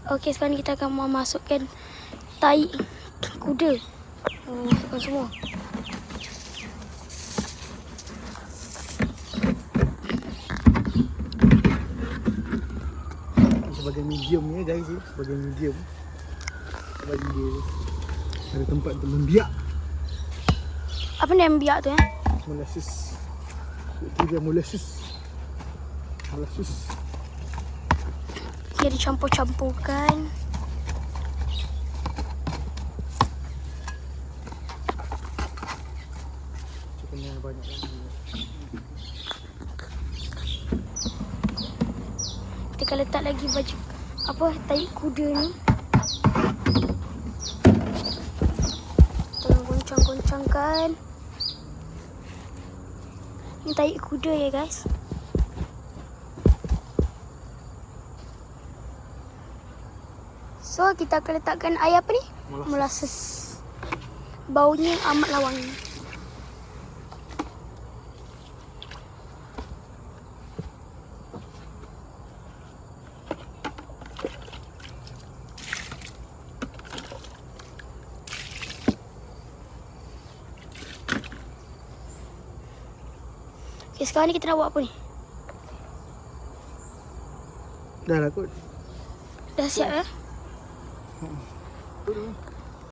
Okey, sekarang kita akan memasukkan tai kuda. Masukkan semua. Sebagai medium ni guys, sebagai medium bagi dia ada tempat untuk membiak. Apa ni yang biak tu Molasses. Itu dia molasses. Dia dicampur-campurkan. Kena banyak lagi. Kita akan letak lagi baju tai kuda ni. Tolong goncang-goncangkan. Ni tai kuda ya guys. So kita akan letakkan air apa ni? Molasses. Baunya amat lawang. Okay, sekarang ni kita nak buat apa ni? Dah lah kot. Dah siap ya?